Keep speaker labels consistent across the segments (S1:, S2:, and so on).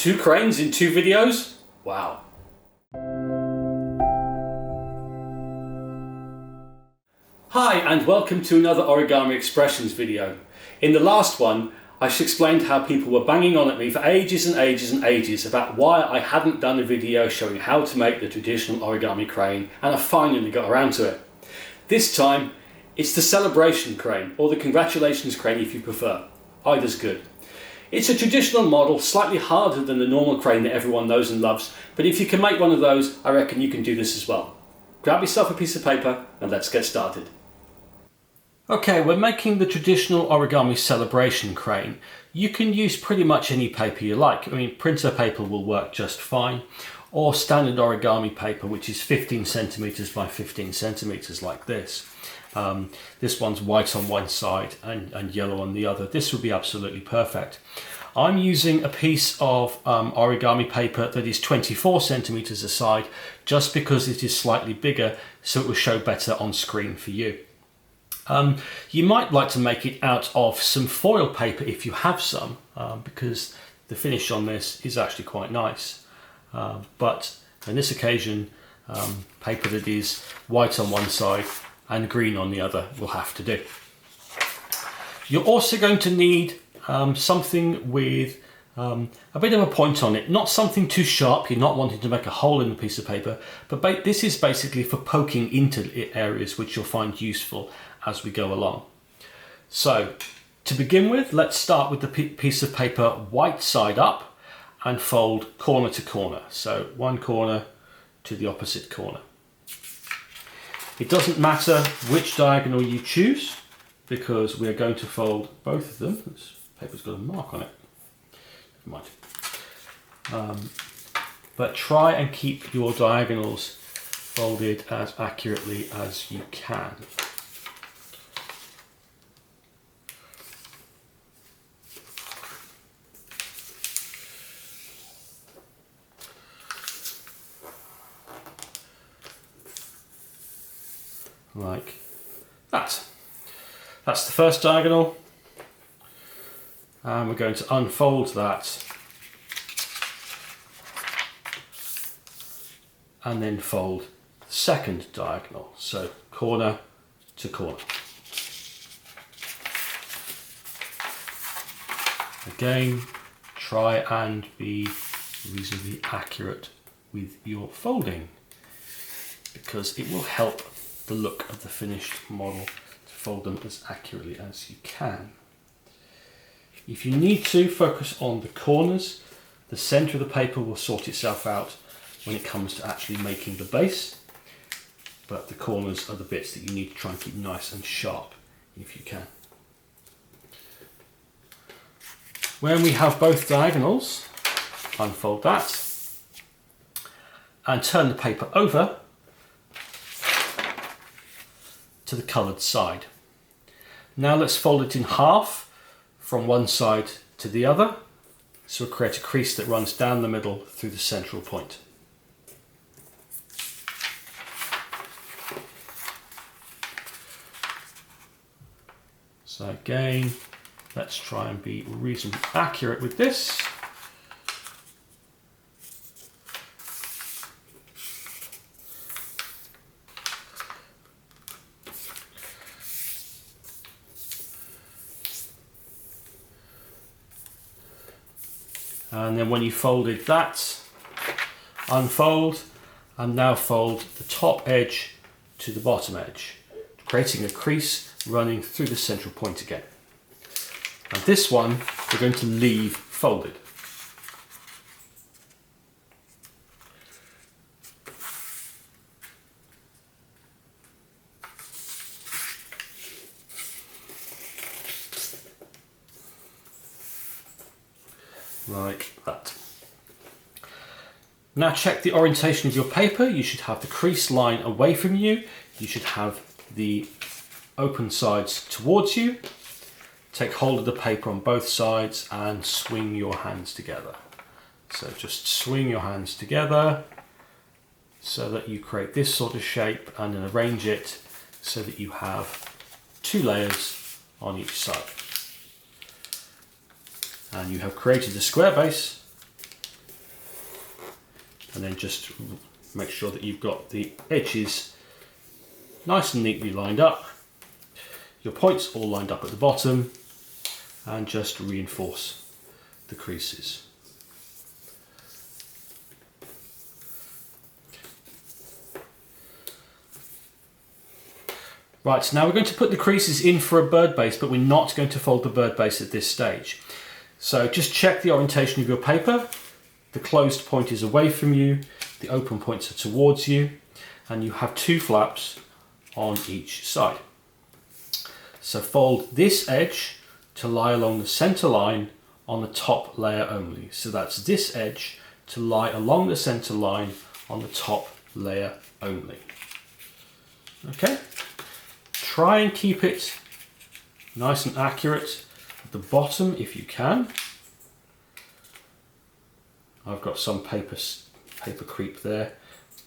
S1: 2 cranes in 2 videos? Wow. Hi and welcome to another Origami Expressions video. In the last one, I explained how people were banging on at me for ages and ages and ages about why I hadn't done a video showing how to make the traditional origami crane, and I finally got around to it. This time, it's the celebration crane, or the congratulations crane if you prefer. Either's good. It's a traditional model, slightly harder than the normal crane that everyone knows and loves, but if you can make one of those, I reckon you can do this as well. Grab yourself a piece of paper and let's get started. Okay, we're making the traditional origami celebration crane. You can use pretty much any paper you like. I mean, printer paper will work just fine, or standard origami paper, which is 15 centimeters by 15 centimeters like this. This one's white on one side and yellow on the other. This would be absolutely perfect. I'm using a piece of origami paper that is 24 centimeters a side, just because it is slightly bigger, so it will show better on screen for you. You might like to make it out of some foil paper if you have some, because the finish on this is actually quite nice. But on this occasion, paper that is white on one side and green on the other will have to do. You're also going to need something with a bit of a point on it, not something too sharp. You're not wanting to make a hole in the piece of paper, but this is basically for poking into areas which you'll find useful as we go along. So to begin with, let's start with the piece of paper white side up and fold corner to corner. So one corner to the opposite corner. It doesn't matter which diagonal you choose, because we are going to fold both of them. This paper's got a mark on it. Never mind. But try and keep your diagonals folded as accurately as you can. Like that. That's the first diagonal, and we're going to unfold that and then fold the second diagonal, so corner to corner. Again, try and be reasonably accurate with your folding, because it will help the look of the finished model to fold them as accurately as you can. If you need to, focus on the corners. The center of the paper will sort itself out when it comes to actually making the base, but the corners are the bits that you need to try and keep nice and sharp if you can. When we have both diagonals, unfold that and turn the paper over to the coloured side. Now let's fold it in half from one side to the other, so we'll create a crease that runs down the middle through the central point. So again, let's try and be reasonably accurate with this. And then when you folded that, unfold and now fold the top edge to the bottom edge, creating a crease running through the central point again. And this one we're going to leave folded. Like that. Now check the orientation of your paper. You should have the crease line away from you. You should have the open sides towards you. Take hold of the paper on both sides and swing your hands together. So just swing your hands together so that you create this sort of shape, and then arrange it so that you have 2 layers on each side. And you have created a square base and then just make sure that you've got the edges nice and neatly lined up, your points all lined up at the bottom, and just reinforce the creases. Right, now we're going to put the creases in for a bird base, but we're not going to fold the bird base at this stage. So just check the orientation of your paper. The closed point is away from you, the open points are towards you, and you have 2 flaps on each side. So fold this edge to lie along the center line on the top layer only. So that's this edge to lie along the center line on the top layer only. Okay? Try and keep it nice and accurate at the bottom if you can. I've got some paper creep there,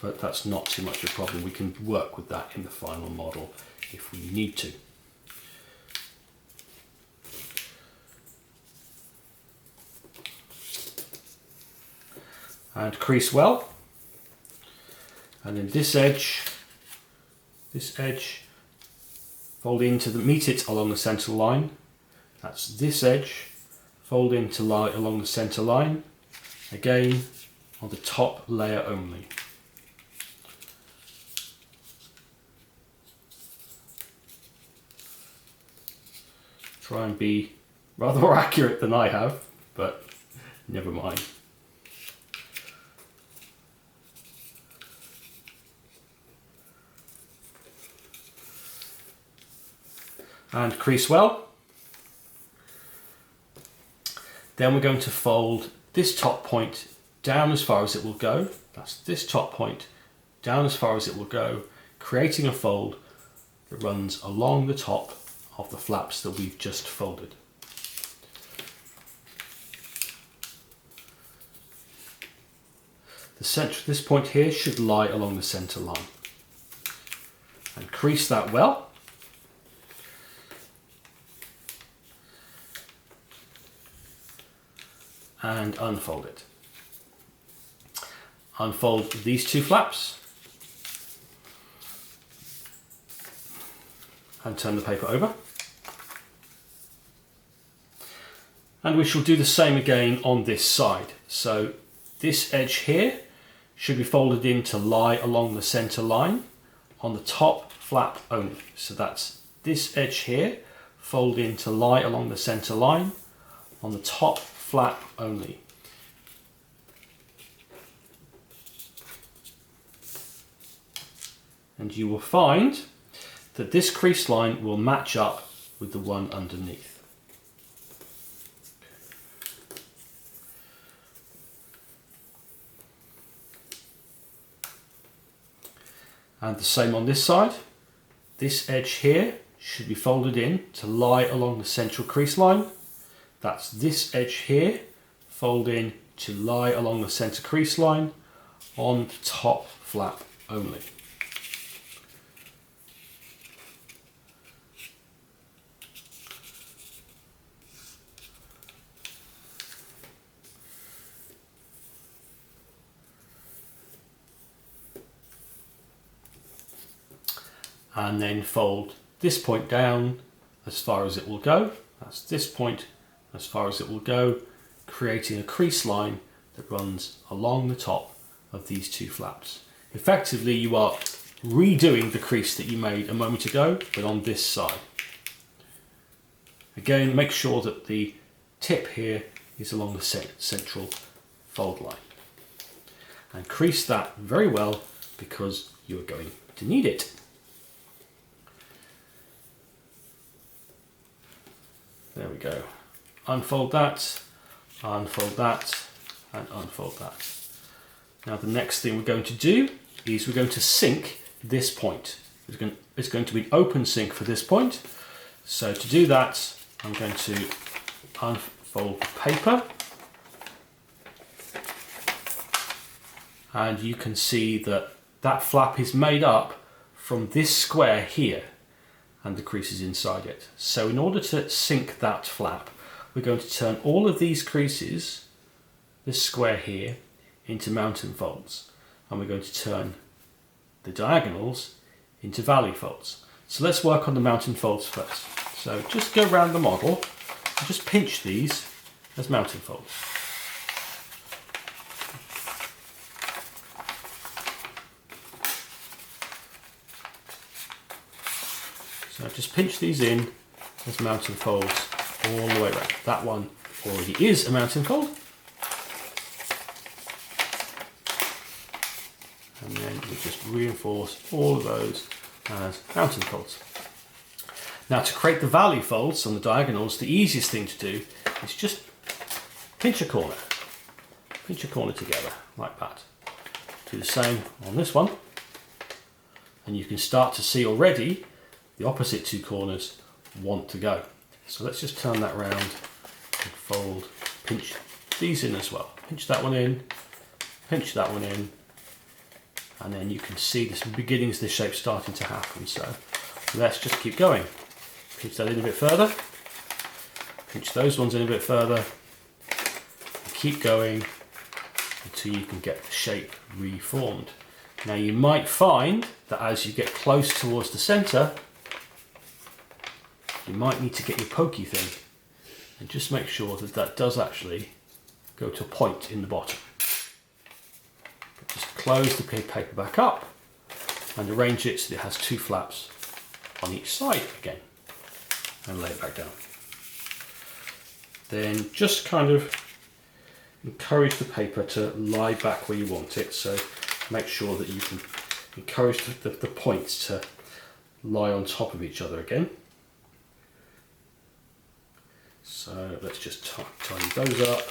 S1: but that's not too much of a problem. We can work with that in the final model if we need to. And crease well. And then this edge, fold in to meet it along the center line. That's this edge, fold in to lie along the center line, again on the top layer only. Try and be rather more accurate than I have, but never mind. And crease well. Then we're going to fold this top point down as far as it will go. That's this top point down as far as it will go, creating a fold that runs along the top of the flaps that we've just folded. The center of this point here should lie along the center line. And crease that well. And unfold it. Unfold these 2 flaps and turn the paper over. And we shall do the same again on this side. So this edge here should be folded in to lie along the center line on the top flap only. So that's this edge here, fold in to lie along the center line on the top flap only. And you will find that this crease line will match up with the one underneath. And the same on this side. This edge here should be folded in to lie along the central crease line. That's this edge here, fold in to lie along the center crease line on the top flap only. And then fold this point down as far as it will go. That's this point as far as it will go, creating a crease line that runs along the top of these 2 flaps. Effectively, you are redoing the crease that you made a moment ago, but on this side. Again, make sure that the tip here is along the central fold line. And crease that very well because you are going to need it. There we go. Unfold that, and unfold that. Now the next thing we're going to do is we're going to sink this point. It's going to be an open sink for this point. So to do that, I'm going to unfold the paper. And you can see that that flap is made up from this square here and the creases inside it. So in order to sink that flap, we're going to turn all of these creases, this square here, into mountain folds, and we're going to turn the diagonals into valley folds. So let's work on the mountain folds first. So just go around the model and just pinch these as mountain folds. So just pinch these in as mountain folds all the way around. That one already is a mountain fold. And then we just reinforce all of those as mountain folds. Now to create the valley folds on the diagonals, the easiest thing to do is just pinch a corner. Pinch a corner together like that. Do the same on this one. And you can start to see already the opposite two corners want to go. So let's just turn that round and fold, pinch these in as well. Pinch that one in, pinch that one in, and then you can see the beginnings of this shape starting to happen. So let's just keep going. Pinch that in a bit further, pinch those ones in a bit further, and keep going until you can get the shape reformed. Now you might find that as you get close towards the centre, you might need to get your pokey thing and just make sure that that does actually go to a point in the bottom. Just close the paper back up and arrange it so that it has two flaps on each side again, and lay it back down. Then just kind of encourage the paper to lie back where you want it, so make sure that you can encourage the points to lie on top of each other again. So let's just tidy those up,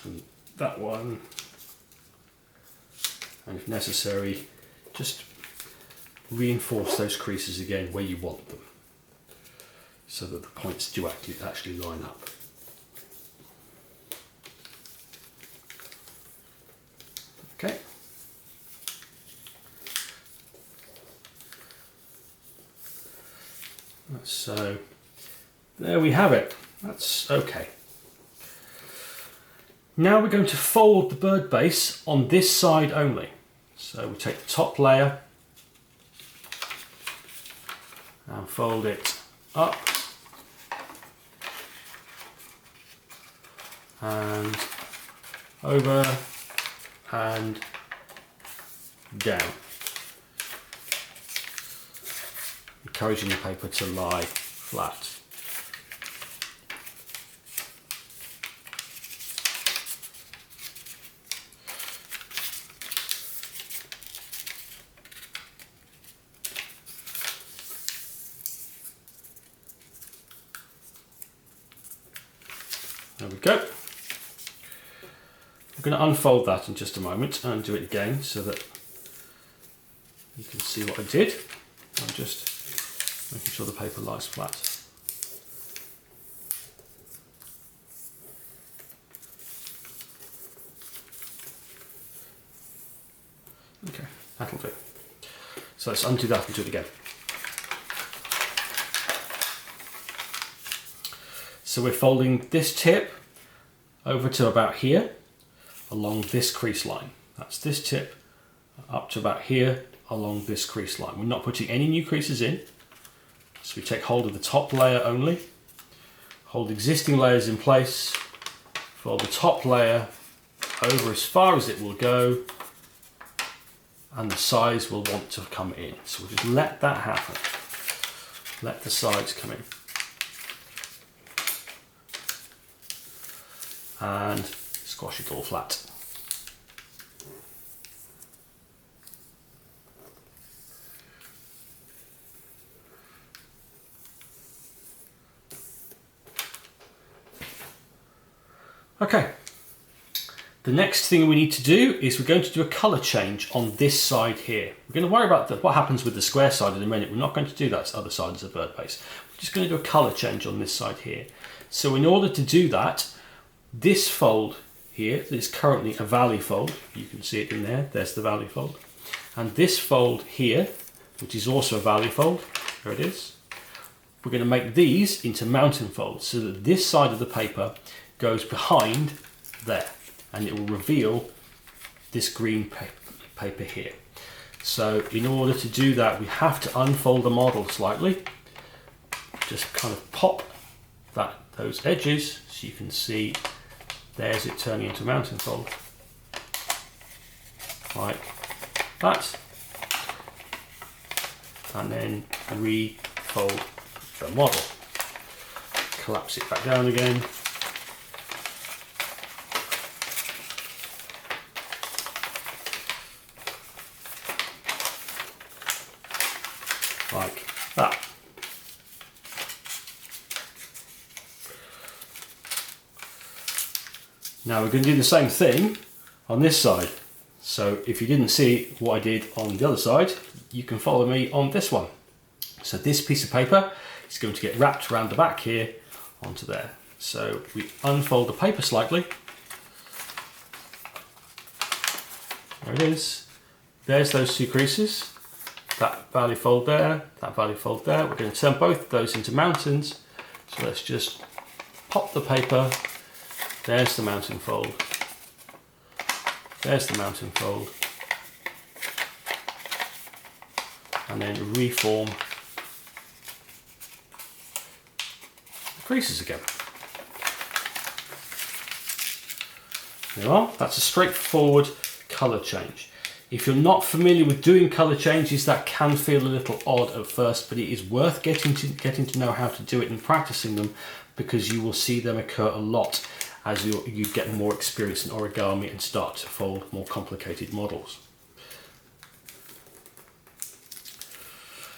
S1: and that one, and if necessary just reinforce those creases again where you want them so that the points do actually line up. Okay. So there we have it. That's okay. Now we're going to fold the bird base on this side only. So we take the top layer and fold it up and over and down, encouraging the paper to lie flat. There we go. I'm going to unfold that in just a moment and do it again so that you can see what I did. I'm just making sure the paper lies flat. Okay, that'll do. So let's undo that and do it again. So we're folding this tip over to about here along this crease line. That's this tip up to about here along this crease line. We're not putting any new creases in. So we take hold of the top layer only, hold existing layers in place, fold the top layer over as far as it will go, and the sides will want to come in. So we'll just let that happen. Let the sides come in. And squash it all flat. Okay, the next thing we need to do is we're going to do a colour change on this side here. We're going to worry about what happens with the square side in a minute. We're not going to do that other side as a bird base. We're just going to do a colour change on this side here. So in order to do that, this fold here is currently a valley fold. You can see it in there. There's the valley fold. And this fold here, which is also a valley fold, there it is. We're going to make these into mountain folds so that this side of the paper goes behind there, and it will reveal this green paper here. So in order to do that, we have to unfold the model slightly. Just kind of pop those edges so you can see there's it turning into a mountain fold. Like that. And then refold the model. Collapse it back down again. Like that. Now we're going to do the same thing on this side. So if you didn't see what I did on the other side, you can follow me on this one. So this piece of paper is going to get wrapped around the back here onto there. So we unfold the paper slightly. There it is. There's those two creases. That valley fold there, that valley fold there. We're going to turn both of those into mountains. So let's just pop the paper. There's the mountain fold. There's the mountain fold. And then reform the creases again. There you are. That's a straightforward colour change. If you're not familiar with doing colour changes, that can feel a little odd at first, but it is worth getting to know how to do it and practicing them, because you will see them occur a lot as you get more experience in origami and start to fold more complicated models.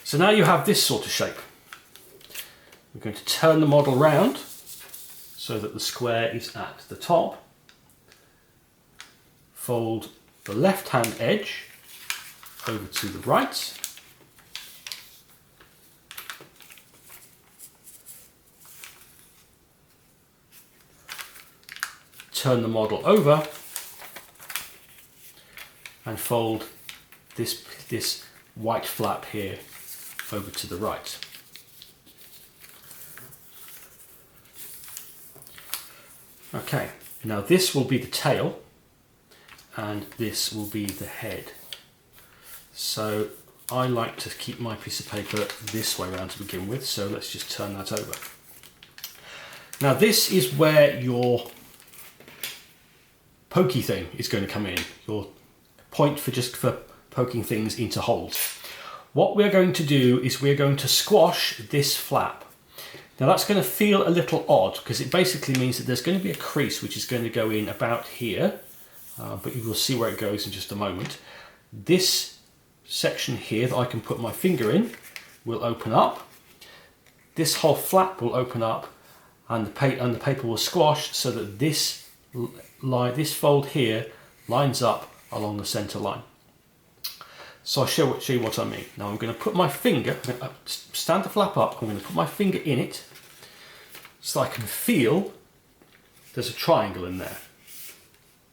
S1: So now you have this sort of shape. We're going to turn the model round so that the square is at the top. Fold the left hand edge over to the right. Turn the model over and fold this white flap here over to the right. Okay, now this will be the tail and this will be the head. So I like to keep my piece of paper this way around to begin with, so let's just turn that over. Now this is where your pokey thing is going to come in, your point for poking things into holes. What we're going to do is we're going to squash this flap. Now that's going to feel a little odd because it basically means that there's going to be a crease which is going to go in about here, but you will see where it goes in just a moment. This section here that I can put my finger in will open up. This whole flap will open up and the paper will squash so that this fold here lines up along the center line. So I'll show you what I mean. Now I'm going to put my finger, I'm going to stand the flap up, I'm going to put my finger in it so I can feel there's a triangle in there.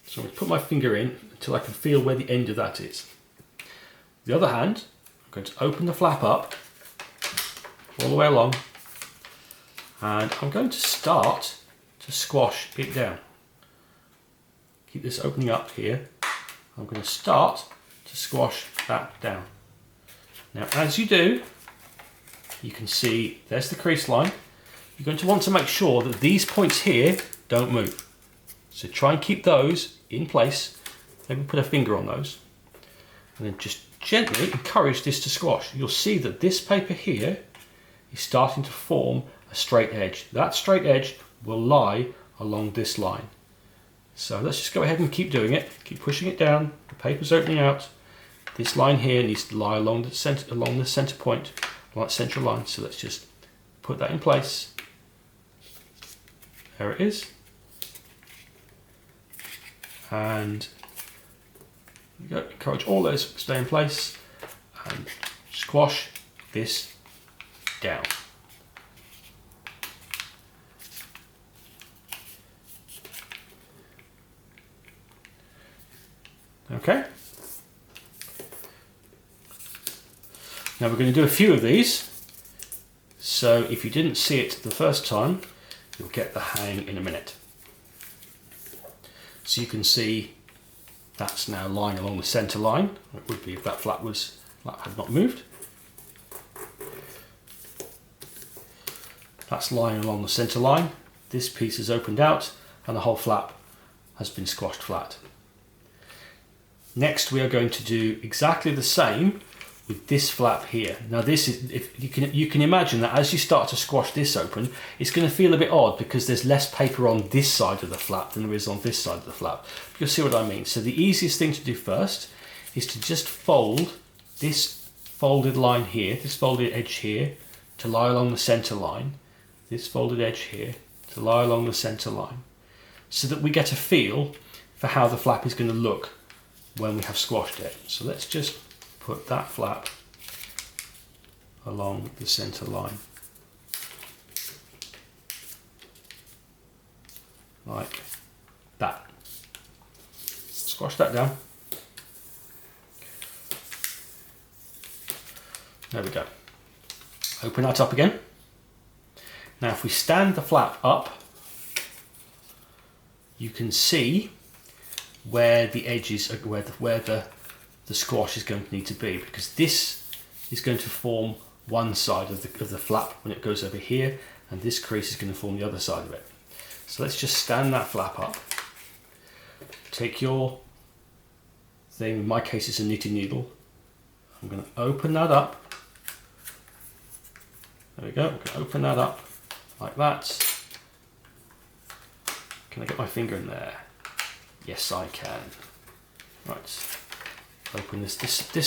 S1: So I'm going to put my finger in until I can feel where the end of that is. The other hand, I'm going to open the flap up all the way along and I'm going to start to squash it down. Keep this opening up here. I'm going to start to squash that down. Now as you do, you can see there's the crease line. You're going to want to make sure that these points here don't move. So try and keep those in place. Maybe put a finger on those. And then just gently encourage this to squash. You'll see that this paper here is starting to form a straight edge. That straight edge will lie along this line. So let's just go ahead and keep doing it. Keep pushing it down. The paper's opening out. This line here needs to lie along the center point, along that central line. So let's just put that in place. There it is. And you go, encourage all those to stay in place and squash this down. Okay. Now we're going to do a few of these. So if you didn't see it the first time, you'll get the hang in a minute. So you can see That's now lying along the centre line. It would be if that flap had not moved. That's lying along the centre line. This piece has opened out and the whole flap has been squashed flat. Next we are going to do exactly the same with this flap here. Now this is, if you can imagine that as you start to squash this open, it's going to feel a bit odd because there's less paper on this side of the flap than there is on this side of the flap. You'll see what I mean. So the easiest thing to do first is to just fold this folded line here, this folded edge here, to lie along the centre line, this folded edge here to lie along the centre line, so that we get a feel for how the flap is going to look when we have squashed it. So let's just put that flap along the centre line, like that. Squash that down. There we go. Open that up again. Now if we stand the flap up, you can see where the edges, where the squash is going to need to be, because this is going to form one side of the flap when it goes over here, and this crease is going to form the other side of it. So let's just stand that flap up. Take your thing, in my case it's a knitting needle. I'm going to open that up. There we go, I'm going to open that up like that. Can I get my finger in there? Yes, I can. Right, open this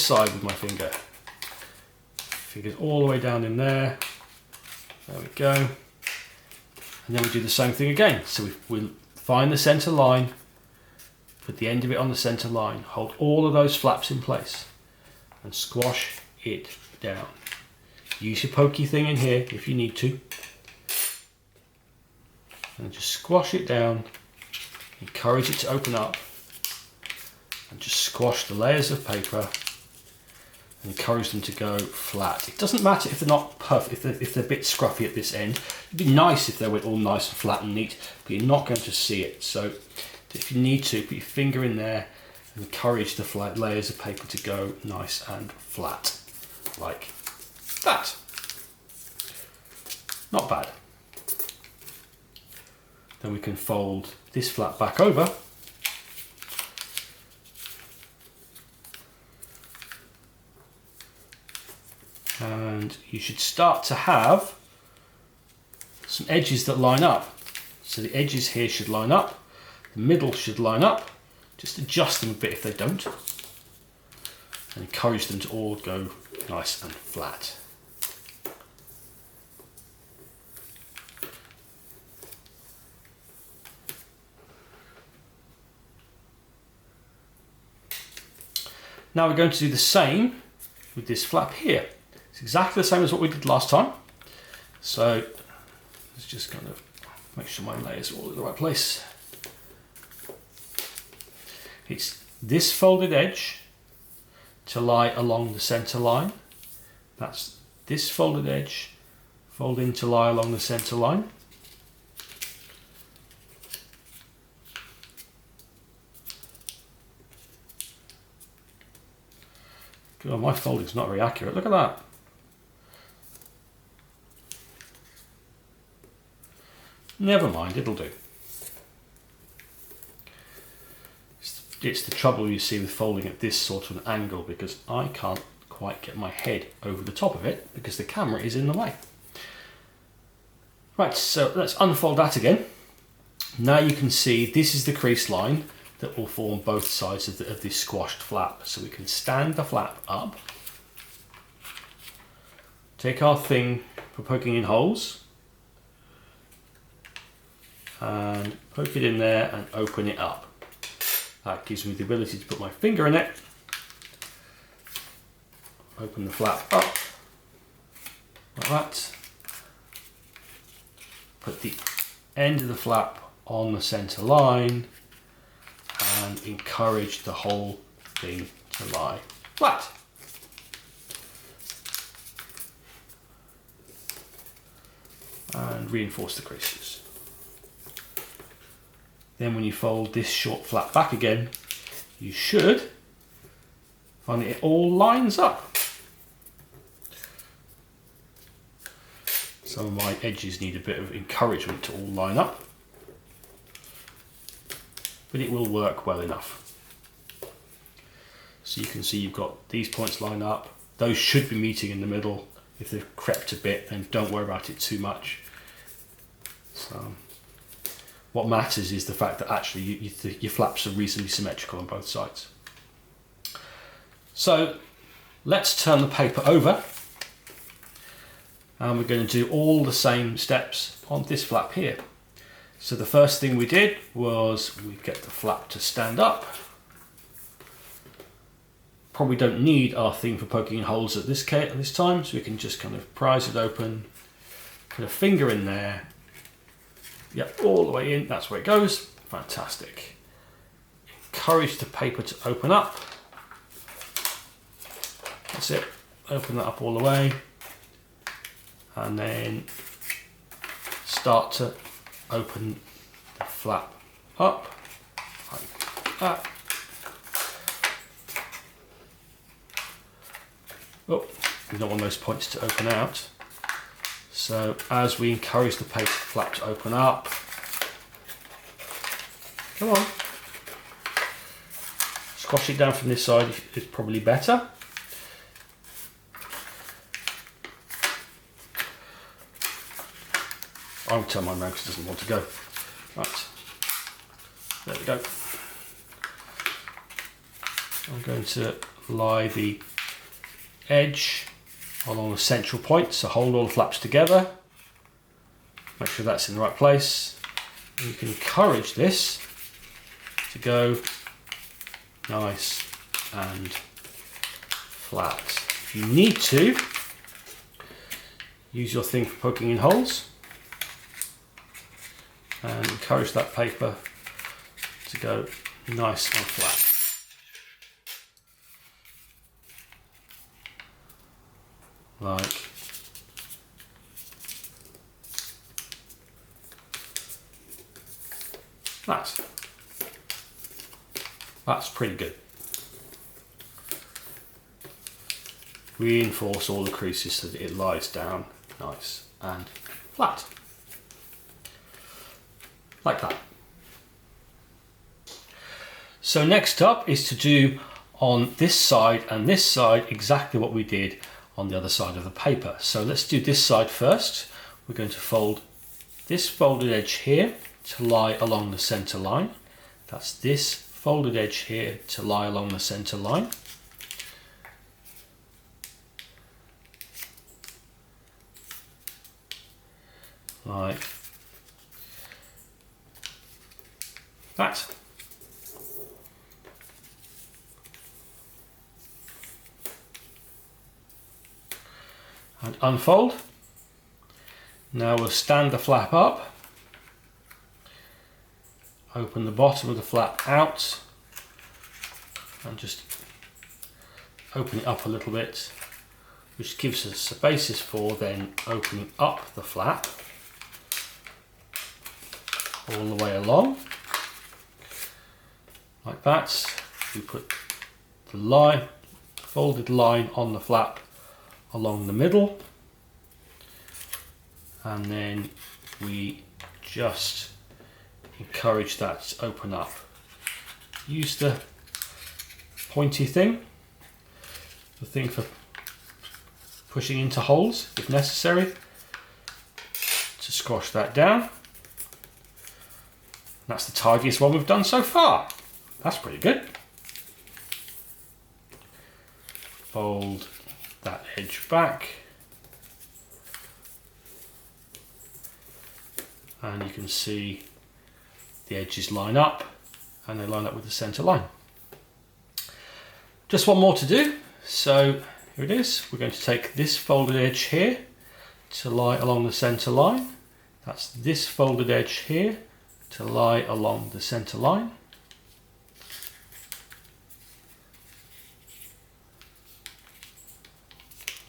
S1: side with my finger. Finger's all the way down in there. There we go. And then we do the same thing again. So we find the centre line, put the end of it on the centre line, hold all of those flaps in place, and squash it down. Use your pokey thing in here if you need to. And just squash it down, encourage it to open up, and just squash the layers of paper and encourage them to go flat. It doesn't matter if they're not perfect, if they're a bit scruffy at this end. It'd be nice if they were all nice and flat and neat, but you're not going to see it. So if you need to, put your finger in there and encourage the flat layers of paper to go nice and flat, like that. Not bad. Then we can fold this flap back over, and you should start to have some edges that line up. So the edges here should line up, the middle should line up. Just adjust them a bit if they don't, and encourage them to all go nice and flat. Now we're going to do the same with this flap here. It's exactly the same as what we did last time. So let's just kind of make sure my layers are all in the right place. It's this folded edge to lie along the centre line. That's this folded edge, fold in to lie along the centre line. God, my folding's not very accurate. Look at that. Never mind, it'll do. It's the trouble you see with folding at this sort of an angle, because I can't quite get my head over the top of it because the camera is in the way. Right, so let's unfold that again. Now you can see this is the crease line that will form both sides of this squashed flap. So we can stand the flap up, take our thing for poking in holes, and poke it in there and open it up. That gives me the ability to put my finger in it, open the flap up like that, put the end of the flap on the centre line, and encourage the whole thing to lie flat. And reinforce the creases. Then when you fold this short flap back again, you should find it all lines up. Some of my edges need a bit of encouragement to all line up, but it will work well enough. So you can see you've got these points lined up. Those should be meeting in the middle. If they've crept a bit, then don't worry about it too much. So what matters is the fact that actually your flaps are reasonably symmetrical on both sides. So let's turn the paper over, and we're going to do all the same steps on this flap here. So the first thing we did was we get the flap to stand up. Probably don't need our thing for poking in holes at this time, so we can just kind of prise it open, put a finger in there. Yep, all the way in, that's where it goes. Fantastic. Encourage the paper to open up. That's it, open that up all the way. And then start to open the flap up, like that. Oh, we don't want those points to open out. So as we encourage the paper flap to open up, come on, squash it down from this side is probably better. I'll turn mine around because it doesn't want to go. Right, there we go. I'm going to lie the edge along the central point, so hold all the flaps together, make sure that's in the right place, and you can encourage this to go nice and flat. If you need to, use your thing for poking in holes and encourage that paper to go nice and flat. Like that. That's pretty good. Reinforce all the creases so that it lies down nice and flat. Like that. So next up is to do on this side and this side exactly what we did on the other side of the paper. So let's do this side first. We're going to fold this folded edge here to lie along the center line. That's this folded edge here to lie along the center line. Like that. And unfold. Now we'll stand the flap up, open the bottom of the flap out and just open it up a little bit, which gives us a basis for then opening up the flap all the way along like that. We put the line, folded line on the flap along the middle, and then we just encourage that to open up. Use the pointy thing, the thing for pushing into holes if necessary, to squash that down. That's the tidiest one we've done so far. That's pretty good. Fold that edge back, and you can see the edges line up and they line up with the center line. Just one more to do. So here it is. We're going to take this folded edge here to lie along the center line. That's this folded edge here to lie along the center line.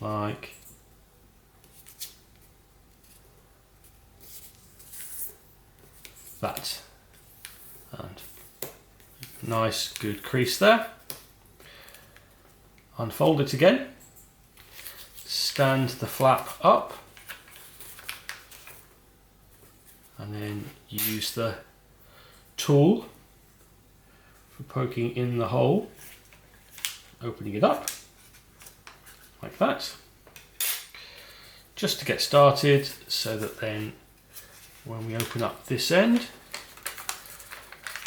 S1: Like that. And you can Nice, good crease there. Unfold it again. Stand the flap up. And then use the tool for poking in the hole, opening it up like that, just to get started, so that then when we open up this end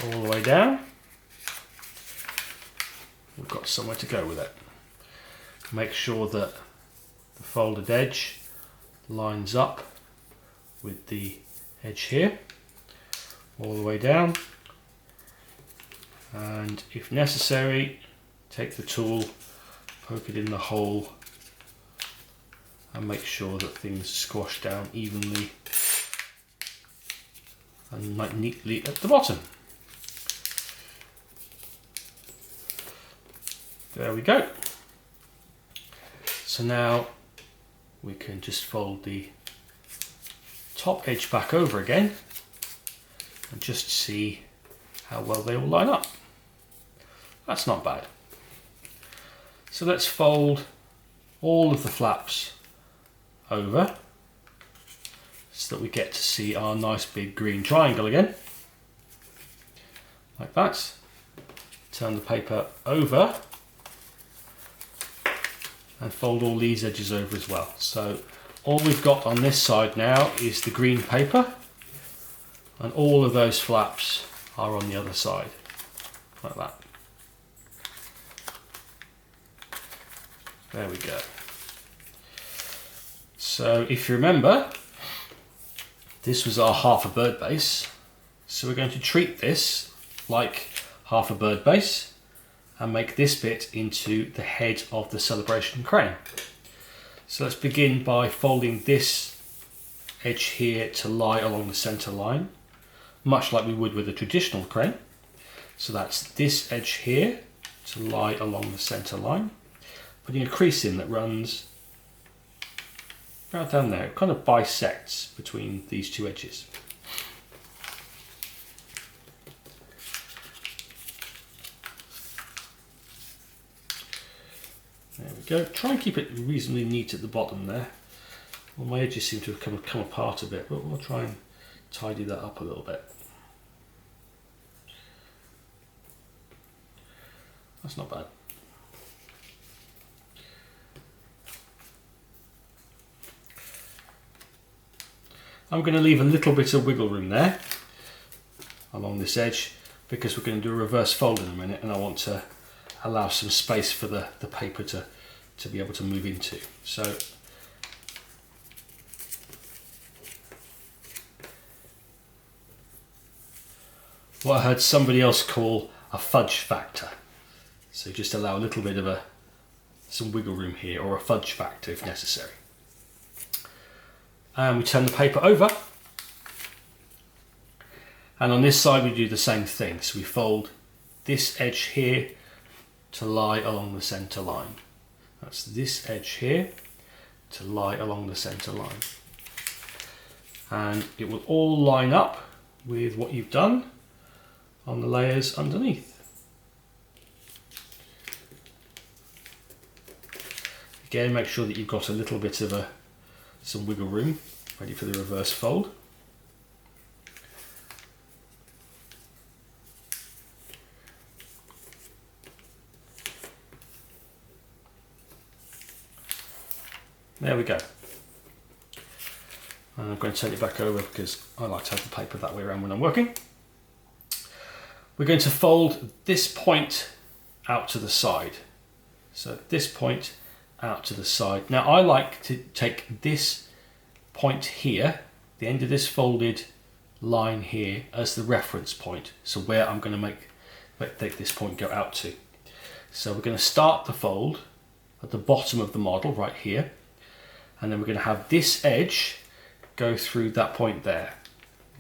S1: all the way down, we've got somewhere to go with it. Make sure that the folded edge lines up with the edge here all the way down, and if necessary, take the tool, poke it in the hole, and make sure that things squash down evenly and neatly at the bottom. There we go. So now we can just fold the top edge back over again and just see how well they all line up. That's not bad. So let's fold all of the flaps over so that we get to see our nice big green triangle again, like that. Turn the paper over and fold all these edges over as well. So all we've got on this side now is the green paper, and all of those flaps are on the other side, like that. There we go. So if you remember, this was our half a bird base. So we're going to treat this like half a bird base and make this bit into the head of the celebration crane. So let's begin by folding this edge here to lie along the center line, much like we would with a traditional crane. So that's this edge here to lie along the center line, putting a crease in that runs right down there. It kind of bisects between these two edges. There we go. Try and keep it reasonably neat at the bottom there. Well, my edges seem to have come apart a bit, but we'll try and tidy that up a little bit. That's not bad. I'm going to leave a little bit of wiggle room there along this edge because we're going to do a reverse fold in a minute, and I want to allow some space for the paper to be able to move into. So what I heard somebody else call a fudge factor. So just allow a little bit of some wiggle room here, or a fudge factor if necessary. And we turn the paper over, and on this side we do the same thing. So we fold this edge here to lie along the center line. That's this edge here to lie along the center line. And it will all line up with what you've done on the layers underneath. Again, make sure that you've got a little bit of some wiggle room ready for the reverse fold. There we go. And I'm going to turn it back over because I like to have the paper that way around when I'm working. We're going to fold this point out to the side. So this point out to the side. Now I like to take this point here, the end of this folded line here, as the reference point. So where I'm going to make this point go out to. So we're going to start the fold at the bottom of the model right here. And then we're going to have this edge go through that point there,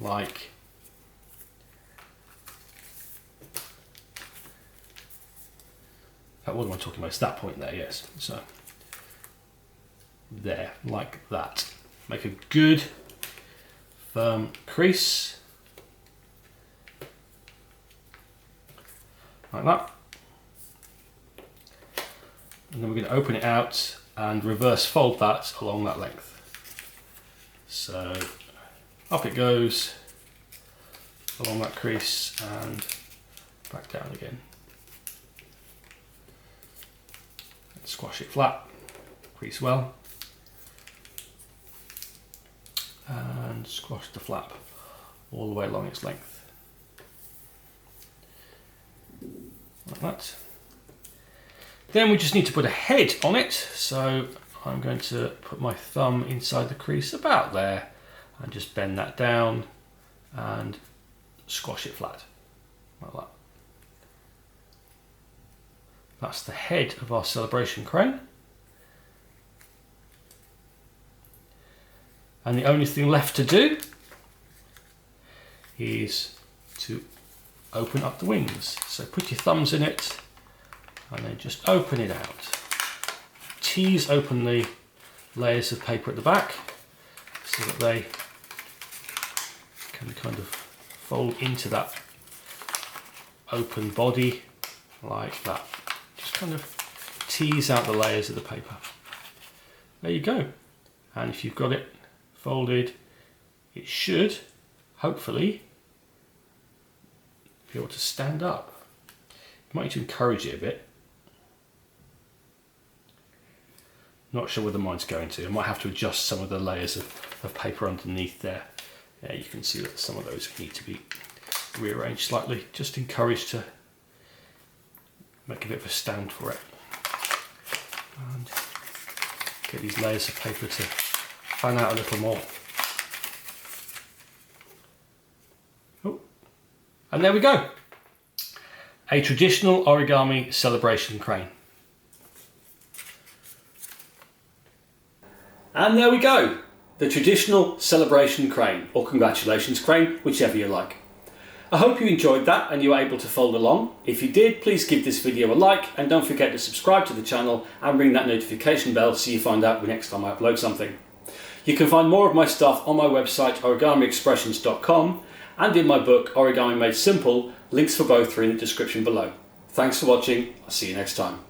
S1: like what am I talking about? It's that point there, yes. So there, like that. Make a good firm crease. like that. And then we're going to open it out and reverse fold that along that length. So up it goes along that crease and back down again. And squash it flat, crease well, and squash the flap all the way along its length. Like that. Then we just need to put a head on it, so I'm going to put my thumb inside the crease about there and just bend that down and squash it flat, like that. That's the head of our celebration crane. And the only thing left to do is to open up the wings. So put your thumbs in it and then just open it out. Tease open the layers of paper at the back so that they can kind of fold into that open body like that. Just kind of tease out the layers of the paper. There you go. And if you've got it folded, it should hopefully be able to stand up. You might need to encourage it a bit. Not sure where the mine's going to. I might have to adjust some of the layers of paper underneath there. Yeah, you can see that some of those need to be rearranged slightly. Just encouraged to make a bit of a stand for it. And get these layers of paper to fan out a little more. Oh. And there we go. A traditional origami celebration crane. And there we go, the traditional celebration crane, or congratulations crane, whichever you like. I hope you enjoyed that and you were able to fold along. If you did, please give this video a like and don't forget to subscribe to the channel and ring that notification bell so you find out the next time I upload something. You can find more of my stuff on my website origamiexpressions.com and in my book Origami Made Simple. Links for both are in the description below. Thanks for watching, I'll see you next time.